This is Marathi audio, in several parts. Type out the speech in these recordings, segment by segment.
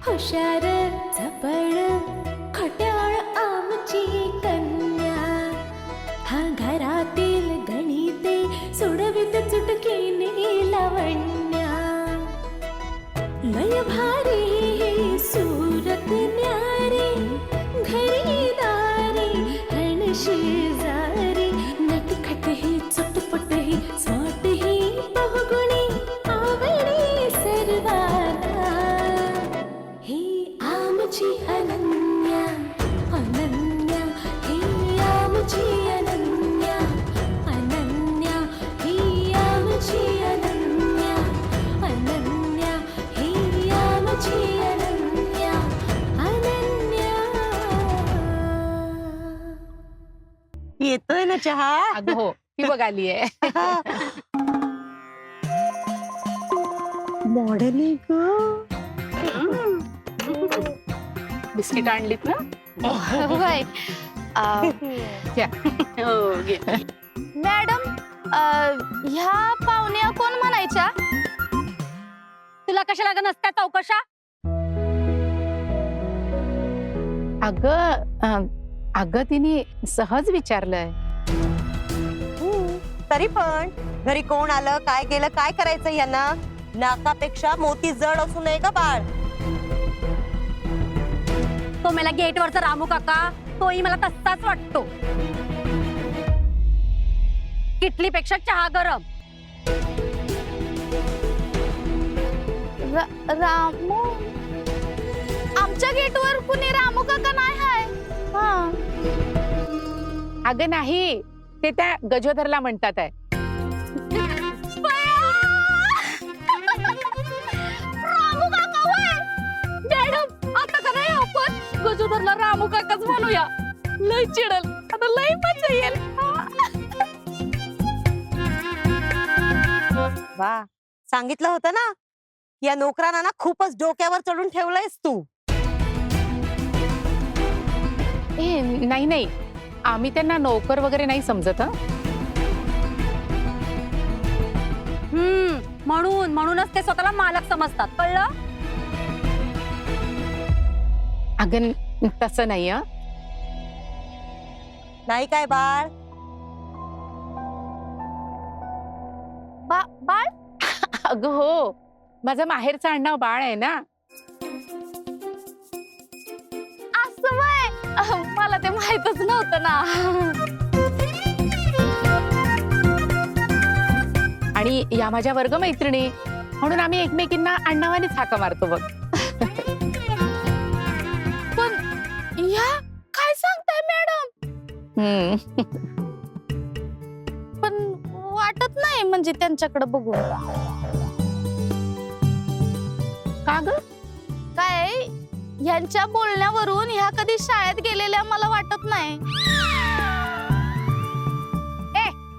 हुशार चपळ खट्याळ आमची कन्या, हा घरातील गणिते सोडवित चुटकीने लावण्या. लय भारी सूरत न्यारी, घरी दारी हण शेजारी, नटखट ही चटपट ही स्वाट ही बहुगुणी आवडी सर्वांना. ही आमची अनन्या अनन्या, ही आमची अनन्या अनन्या, ही आमची अनन्या अनन्या, ही आमची अनन्या अनन्या. येतोय ना चहा? अगं हो, ती बघ आली आहे. मॉडेलिंग बिस्किट आणलीत ना? होय. घ्या. हो घे. मॅडम, ह्या पाहुण्या कोण म्हणायच्या? तुला कशाला ग नसत्या चौकशा? अगं तिने सहज विचारलंय. तरी पण घरी कोण आलं, काय केलं, काय करायचं यांना? नाकापेक्षा मोती जड असू नये का बाळ? तो मला गेटवरचा रामू काका, तोही मला तसाच वाटतो. किटलीपेक्षा चहा गरम. रामू? आमच्या गेटवर कुणी रामू काका नाही हाय. अगं नाही, ते त्या गजोदरला म्हणतात आहे. रामू काका होय? मॅडम, आता का नाही आपण गजोदरला रामू काकाच म्हणूया. लय चिडल, आता लय मजा येईल. वा, सांगितलं होतं ना, या नोकरांना ना खूपच डोक्यावर चढून ठेवलंयस तू. ए नाही नाही, आम्ही त्यांना नोकर वगैरे नाही समजत. म्हणूनच ते स्वतःला मालक समजतात, कळलं? अगं तसं नाही. नाही काय बाळ? बाळ? अगं हो, माझं माहेरचं आडनाव बाळ आहे ना. असं वय? मला ते माहितच नव्हतं ना. आणि या माझ्या वर्गमैत्रिणी, म्हणून आम्ही एकमेकींना आडनावानेच हाका मारतो बघ. पण ह्या काय सांगताय मॅडम? पण वाटत नाही म्हणजे त्यांच्याकडे बघून. का ग? काय ह्यांच्या बोलण्यावरून ह्या कधी शाळेत गेलेल्या मला वाटत नाही.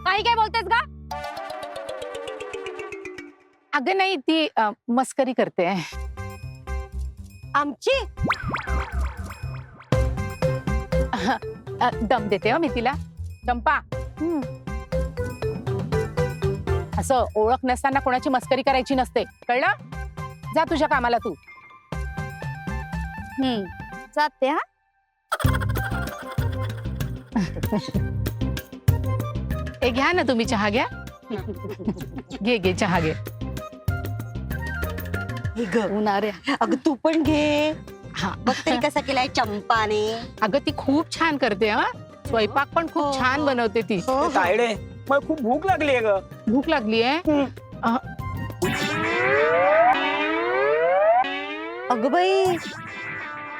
काही काय बोलतेस का? अगं नाही, ती मस्करी करते. आमची दम देते हो मी तिला. चंपा, असं ओळख नसताना कोणाची मस्करी करायची नसते, कळलं? जा तुझ्या कामाला तू. जाते. हा, ए घ्या ना तुम्ही चहा घ्या. घे घे चहा घे. हे ग, उन्हाळ्या. अगं तू पण घे. हा, बघ तरी कसा केलाय चंपाने. अगं ती खूप छान करते. स्वयंपाक पण खूप छान बनवते ती. तायडे, मला खूप भूक लागली आहे ग. भूक लागली आहे. अगं बाई,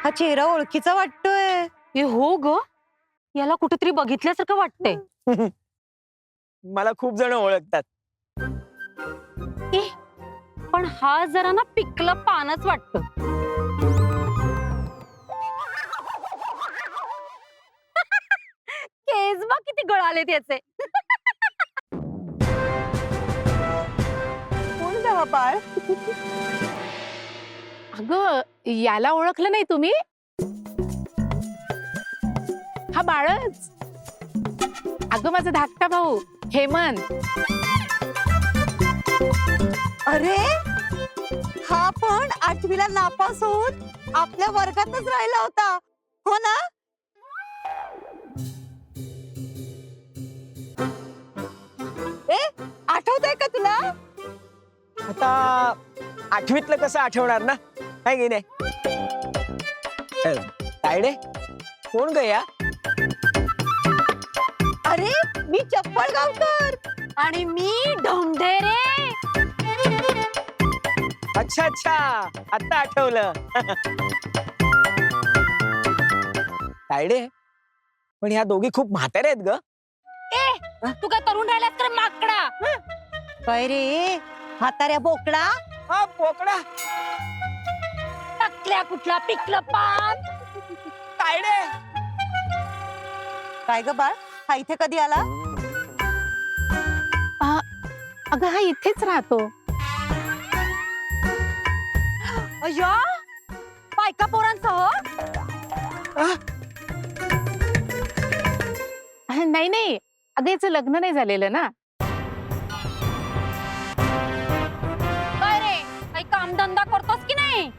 हा चेहरा ओळखीचा वाटतोय. ए हो ग, याला कुठेतरी बघितल्यासारखं वाटतंय. मला खूप जण ओळखतात. पण हा जरा ना पिकलं पानच वाटत. केस बघ किती गळाले त्याचे. कोण जावा बाळ? अगं याला ओळखलं नाही तुम्ही? हा बाळच. अगं माझा धाकटा भाऊ हेमंत. अरे हा पण पण 8वीला नापास होऊन आपल्या वर्गातच राहिला होता, हो ना? ए, आठवतंय का तुला? आता 8वीतलं कसं आठवणार ना, काय की नाही? तायडे कोण ग या? अरे मी चप्पल गावकर. आणि मी ढोंढेरे. अच्छा अच्छा, आता आठवलं. तायडे पण ह्या दोघी खूप म्हाताऱ्या आहेत ग. तू काय तरुण राहिलास तर माकडा. काय रे म्हाताऱ्या बोकडा? हा पोकडा. टाकल्या कुठला पिकलं पान. तायडे काय ग बाळ, हा इथे कधी आला? अगं हा इथेच राहतो. अय्या, बायका पोरांसह. नाही नाही, अगं याचं लग्न नाही झालेलं ना. काय रे, काही कामधंदा करतोस की नाही?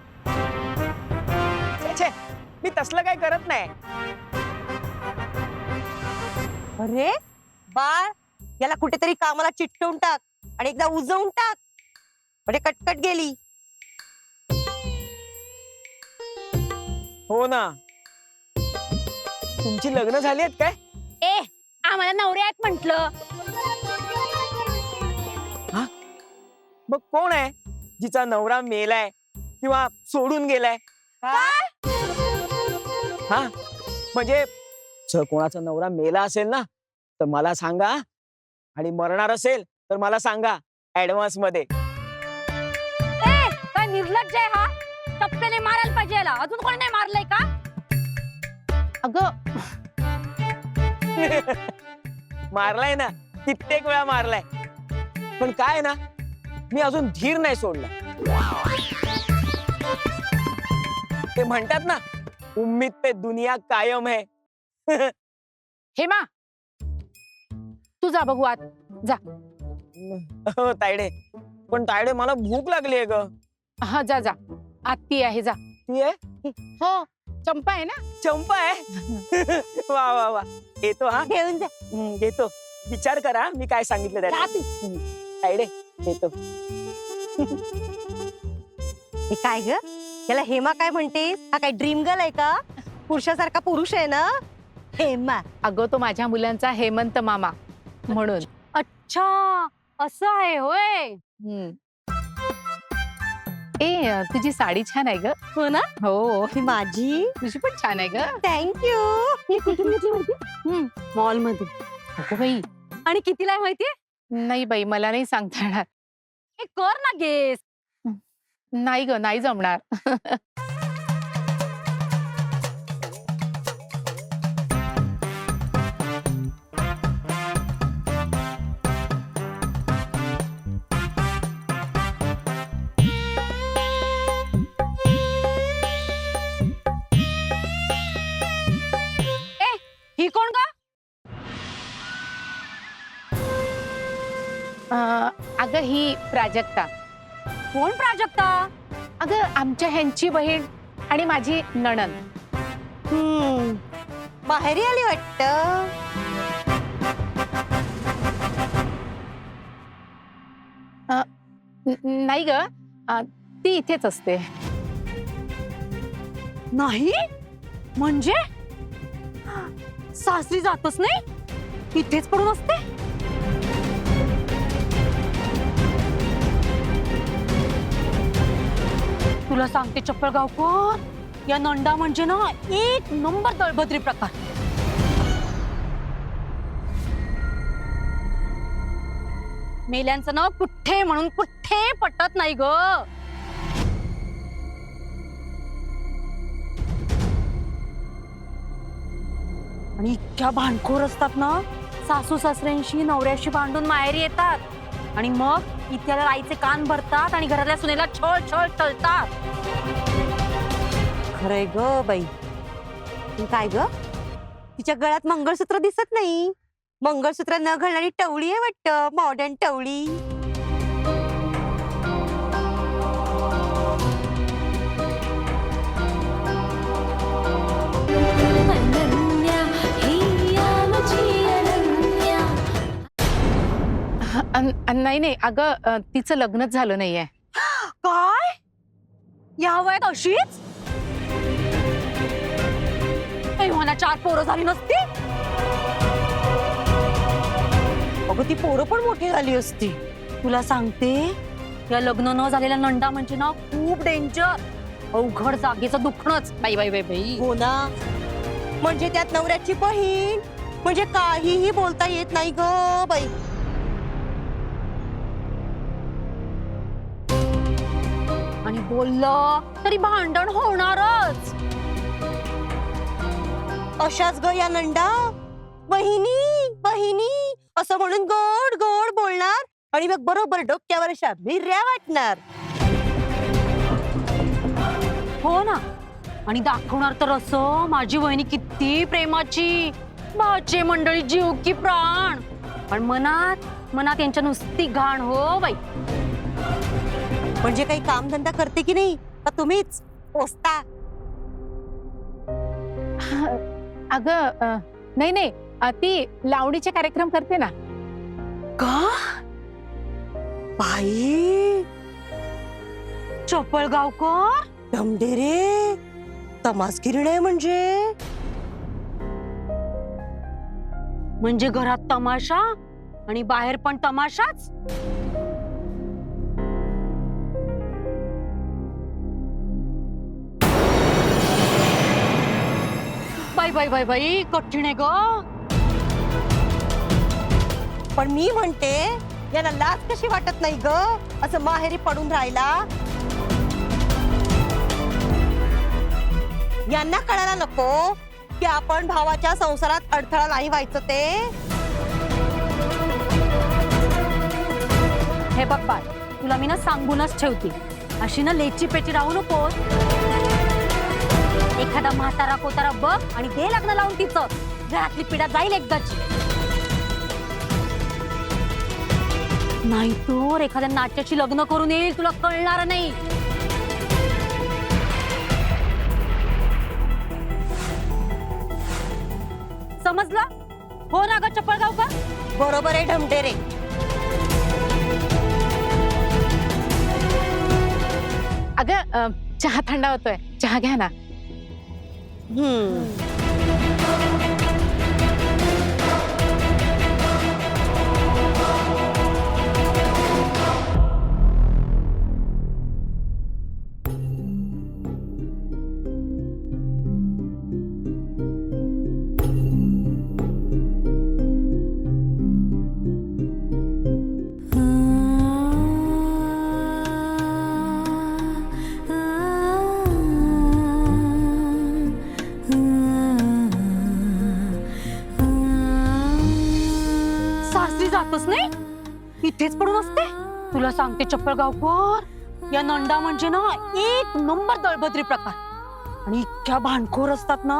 छे, छे, मी तसलं काय करत नाही. अरे बाळ, याला कुठेतरी कामाला चिटकवून टाक आणि एकदा उजवून टाक, म्हणजे कटकट गेली. हो ना, तुमची लग्न झाली आहेत काय? ए, आम्हाला नवरे आहेत म्हंटल. मग कोण आहे जिचा नवरा मेलाय किंवा सोडून गेलाय? हा म्हणजे जर कोणाचा नवरा मेला असेल ना तर मला सांगा, आणि मरणार असेल तर मला सांगा ऍडव्हान्स मध्ये. काय निर्लज्ज आहे हा. टप्प्याने मारायला पाहिजे याला. अजून कोणी नाही मारलंय का? अगं मारलाय ना, कित्येक वेळा मारलाय, पण काय ना, मी अजून धीर नाही सोडला. ते म्हणतात ना, उम्मीद पे दुनिया कायम है. हेमा, तू जा बघू आत जा. हो तायडे, पण तायडे मला भूक लागली ग. हा जा जा, आत ती आहे जा. ती आहे? हो, चंपा आहे ना. चंपा आहे. वा वा वा, येतो हा. घेऊन जा. येतो. विचार करा मी काय सांगितलं त्याला. तायडे येतो. हे काय ग, याला हेमा काय म्हणतेस? हा काय ड्रीम गर्ल आहे का? पुरुषासारखा पुरुष आहे ना हेमा. अगं तो माझ्या मुलांचा हेमंत मामा म्हणून. अच्छा, असं आहे होय. ए तुझी साडी छान आहे ग. हो ना, हो, ही माझी. तुझी पण छान आहे ग. थँक्यू. ही कुठून घेतली माहिती? मॉल मध्ये. अगं बाई, आणि कितीला आहे माहितीये? नाही बाई मला नाही सांगता येणार. हे कर ना गेस. नाही ग, नाही जमणार. ही कोण का? अगं ही प्राजक्ता. कोण प्राजक्ता? अगं आमच्या ह्यांची बहीण आणि माझी नणंद. माहेरी आली वाटत. नाही ग, ती इथेच असते. नाही म्हणजे सासरी जातच नाही, इथेच पडून असते. तुला सांगते चप्पल गावकर, या नंदा म्हणजे ना एक नंबर दळभद्री प्रकार. मेल्यांचं ना कुठे म्हणून कुठे पटत नाही ग. आणि इतक्या भांडखोर असतात ना, सासू सासऱ्यांशी नवऱ्याशी भांडून माहेरी येतात आणि मग इत्याला आईचे कान भरतात आणि घरातल्या सुनेला छळ छळ तळतात. खरंय ग बाई. पण काय ग, तिच्या गळ्यात मंगळसूत्र दिसत नाही. मंगळसूत्र न घालणारी टवळी आहे वाटत, मॉडर्न टवळी. नाही नाही अगं तिचं लग्नच झालं नाहीये. काय या वयात अशीच मला 4 पोरं झाली नसती. अगं ती पोरं पण मोठी झाली असती. तुला सांगते या लग्न न झालेल्या नंदा म्हणजे ना खूप डेंजर. अवघड जागेचं दुखणंच. बाई बाई बाई बाई. हो ना, म्हणजे त्यात नवऱ्याची बहीण, म्हणजे काहीही बोलता येत नाही ग बाई. आणि बोललं तरी भांडण होणारच. अशाच ग या नंडा, बहिणी बहिणी असं म्हणून गोड गोड बोलणार आणि मग बरोबर डोक्यावर अशा भिऱ्या वाटणार. हो ना, आणि दाखवणार तर असं माझी वहिनी किती प्रेमाची, माझे मंडळी जीव की प्राण. पण मनात मनात यांच्या नुसती घाण हो बाई. म्हणजे काही कामधंदा करते की नाही का तुम्हीच पोचता? अगं नाही नाही ती लावणीचे कार्यक्रम करते ना. का बाई, चपळगावकर ढमढेरे तमासगिरी आहे म्हणजे. म्हणजे घरात तमाशा आणि बाहेर पण तमाशाच. बाई बाई बाई बाई कठीण आहे ग. पण मी म्हणते यांना लाज कशी वाटत नाही ग असं माहेरी पडून राहिला. यांना कळायला नको की आपण भावाच्या संसारात अडथळा नाही व्हायचं ते. हे बघ बाळ, तुला मी ना सांगूनच ठेवते, अशी ना लेची पेची राहू नको. एखादा म्हातारा कोतारा बघ आणि दे लग्न लावून तिचं. घरातली पिढा जाईल एकदाची. नाही तर एखाद्या नाट्याची लग्न करून येईल, तुला कळणार नाही. समजलं हो ना ग चपळगावकर? बरोबर आहे ढमढेरे. अगं चहा थंडा होतोय, चहा घ्या ना. सासरी जातच नाही, इथेच पडून असते. तुला सांगते चप्पळगावकर, या नंदा म्हणजे ना 1 नंबर दळभद्री प्रकार. आणि इतक्या भांडखोर असतात ना,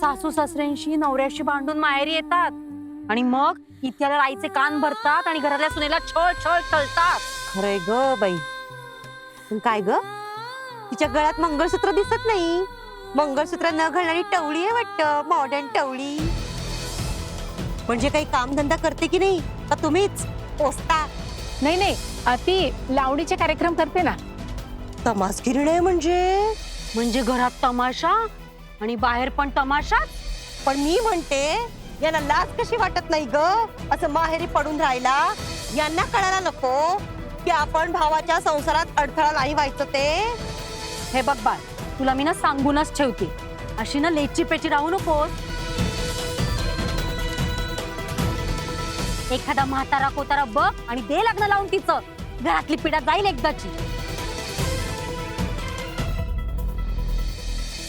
सासू सासऱ्यांशी नवऱ्याशी भांडून माहेरी येतात आणि मग इथल्याला राईचे कान भरतात आणि घरातल्या सुनेला छळ छळ तळतात. खरंय ग बाई. पण काय ग, तिच्या गळ्यात मंगळसूत्र दिसत नाही. मंगळसूत्र न घालणारी टवळी आहे वाटतं, मॉडर्न टवळी. म्हणजे काही कामधंदा करते की नाही का तुम्हीच पोचता? नाही नाही ती लावणीचे कार्यक्रम करते ना. तमासगिरी आहे म्हणजे घरात तमाशा आणि बाहेर पण तमाशाच. पण मी म्हणते यांना लाज कशी वाटत नाही ग असं माहेरी पडून राहिला. यांना कळायला नको की आपण भावाच्या संसारात अडथळा नाही व्हायचं ते. हे बघ बाळ, तुला मी ना सांगूनच ठेवते, अशी ना लेची पेची राहू नको. एखादा म्हातारा कोतारा बघ आणि दे लग्न लावून तिचं. घरातली पिढा जाईल एकदाची.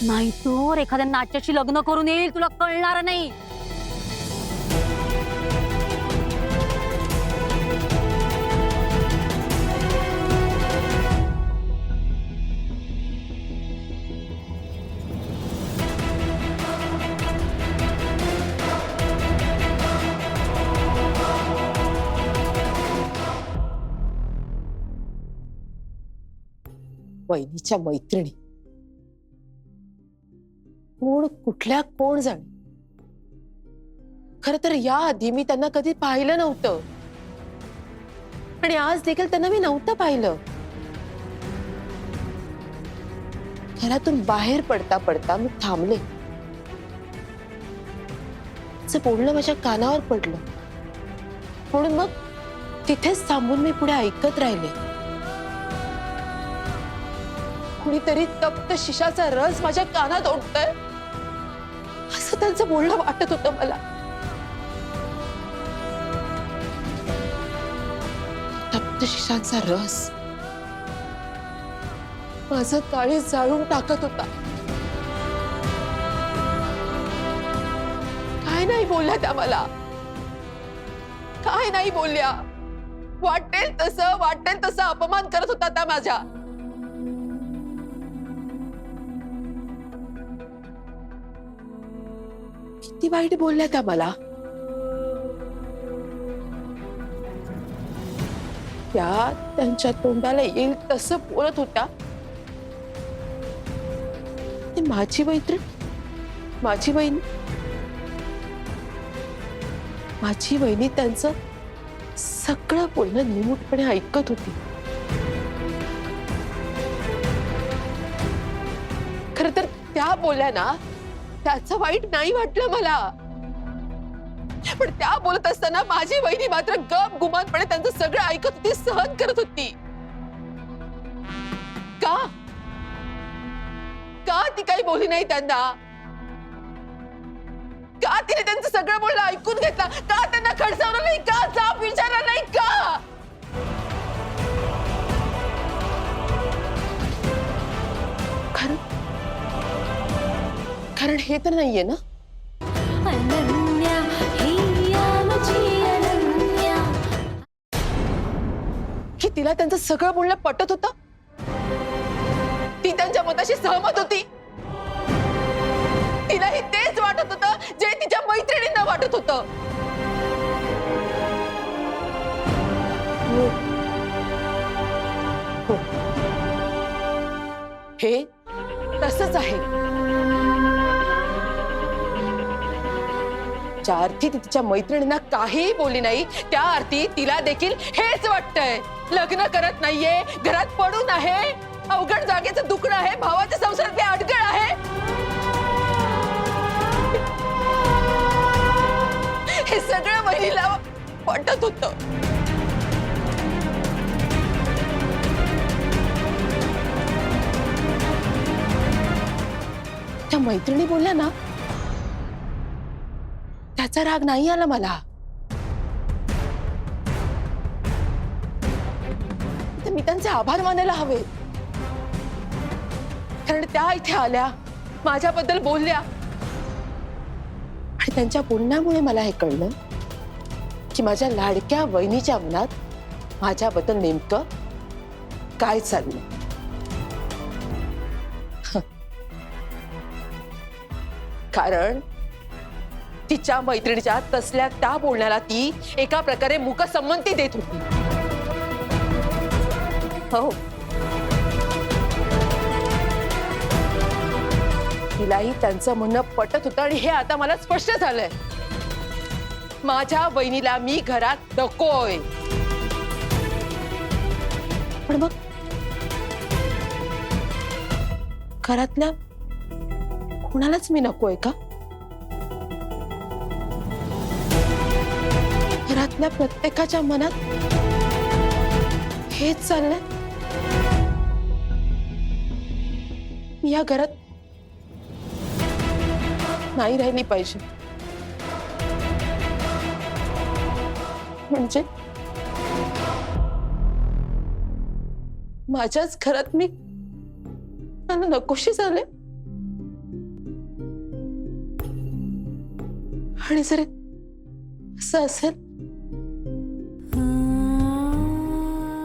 नाही तर एखाद्या नाट्याची लग्न करून येईल, तुला कळणार नाही. वहिनीच्या मैत्रिणी कोण कुठल्या कोण जाणे. खर तर या आधी मी त्यांना कधी पाहिलं नव्हतं. आणि आज देखील त्यांना मी नव्हतं पाहिलं. घरातून बाहेर पडता पडता मी थांबले. तिचं बोलणं माझ्या कानावर पडलं, म्हणून मग तिथेच थांबून मी पुढे ऐकत राहिले. कुणीतरी तप्त शिशाचा रस माझ्या कानात ओढतोय असं त्यांचं बोलणं वाटत होतं मला. तप्त शिशांचा रस माझं काळीज जाळून टाकत होता. काय नाही बोलल्या त्या मला, काय नाही बोलल्या. वाटेल तसं अपमान करत होता त्या माझ्या. किती वाईट बोलल्या त्या मला. त्या त्यांच्या तोंडाला येईल तसं बोलत होत्या. ती माझी मैत्रीण, माझी वहिनी त्यांचं सगळं बोलणं निमूटपणे ऐकत होती. खर तर त्या बोलल्या ना, त्याचं वाईट नाही वाटलं मला, पण त्या बोलत असताना माझी वहिनी मात्र गप गुमानपणे त्यांचं सगळं ऐकत होती, सहन करत होती. का ती काही बोलली नाही त्यांना? का तिने त्यांचं सगळं बोलणं ऐकून घेतलं? का त्यांना खडसावलं नाही? का जाब विचारला नाही? का? कारण हे तर नाहीये ना. अनन्या हिया मुझी अनन्या. की तिला त्यांचं सगळं बोलणं पटत होतं, ती त्यांच्या मताशी सहमत होती. तिलाही तेच वाटत होतं जे तिच्या मैत्रिणींना वाटत होतं. हो. हे तसंच आहे. ज्या अर्थी ती तिच्या मैत्रिणींना काहीही बोलली नाही, त्या अर्थी तिला देखील हेच वाटतंय. लग्न करत नाहीये, घरात पडून आहे, अवघड जागेचं दुखणं आहे, भावाच्या संसारात अडगळ आहे. हे सगळं बहिणीला पटत होतं. त्या मैत्रिणी बोलल्या ना, त्याचा राग नाही आला मला. तर मी त्यांचे आभार मानायला हवे, कारण त्या इथे आल्या, माझ्याबद्दल बोलल्या, आणि त्यांच्या बोलण्यामुळे मला हे कळलं की माझ्या लाडक्या वहिनीच्या मनात माझ्याबद्दल नेमकं काय चाललंय. कारण तिच्या मैत्रिणीच्या तसल्या त्या बोलण्याला ती एका प्रकारे मूकसंमती देत होती. हो, तिलाही त्यांचं म्हणणं पटत होतं, आणि हे आता मला स्पष्ट झालंय. माझ्या बहिणीला मी घरात नकोय. पण मग घरातल्या कोणालाच मी नकोय का? घरातल्या प्रत्येकाच्या मनात हेच चाललंय. या घरात नाही राहिली पाहिजे, म्हणजे माझ्याच घरात मी मला नकोशी झाले. आणि जर असं असेल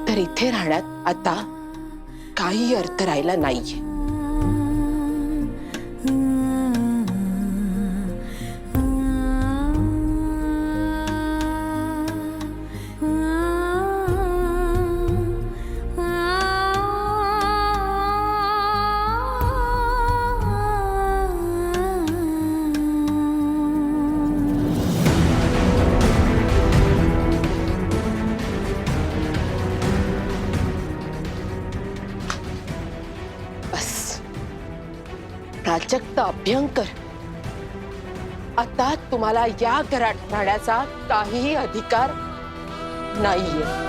तर इथे राहण्यात आता काही अर्थ राहिला नाहीये. प्राजक्त अभ्यंकर, आता तुम्हाला या घरात राहण्याचा काहीही अधिकार नाहीये.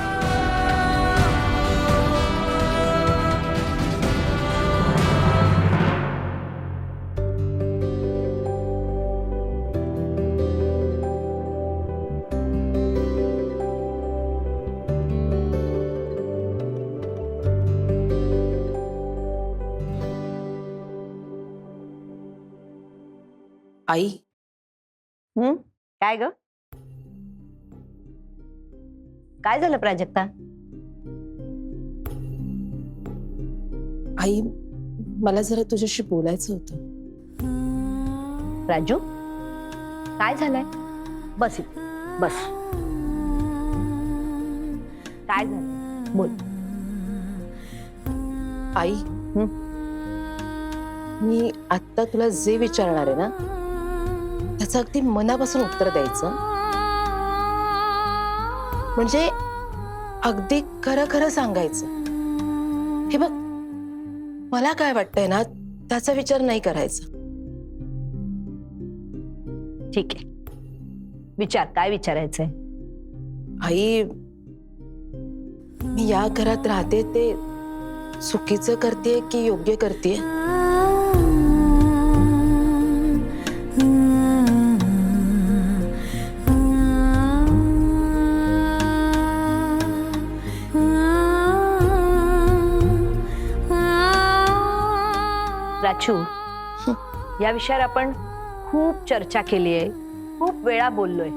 आई, काय ग? काय झालं प्राजक्ता? आई, मला जरा तुझ्याशी बोलायचं होतं. राजू, काय झालंय? बस इथे, बस. काय झालं? बोल. आई, मी आत्ता तुला जे विचारणार आहे ना, त्याचं अगदी मनापासून उत्तर द्यायचं. म्हणजे अगदी खरं खरं सांगायचं. हे बघ, मला काय वाटतंय ना, त्याचा विचार नाही करायचा. ठीक आहे, विचार. काय विचारायचंय? आई, मी या घरात राहते ते चुकीचं करते की योग्य करते? राजू, या विषयावर आपण खूप चर्चा केली आहे, खूप वेळा बोललोय,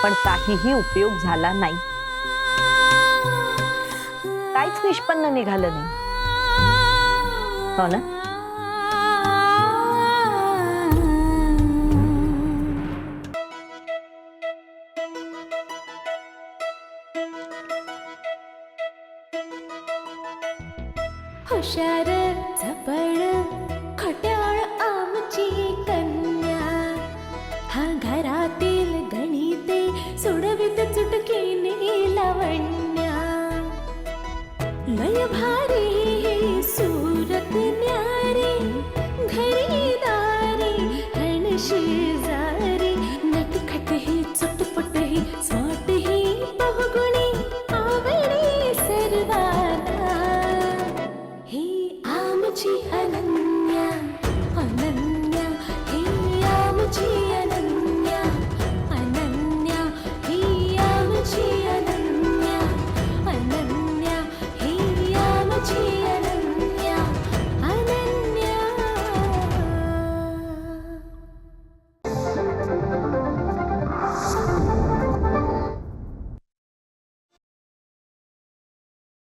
पण काहीही उपयोग झाला नाही. काहीच निष्पन्न निघालं नाही, हो ना? हुशार, चपळ,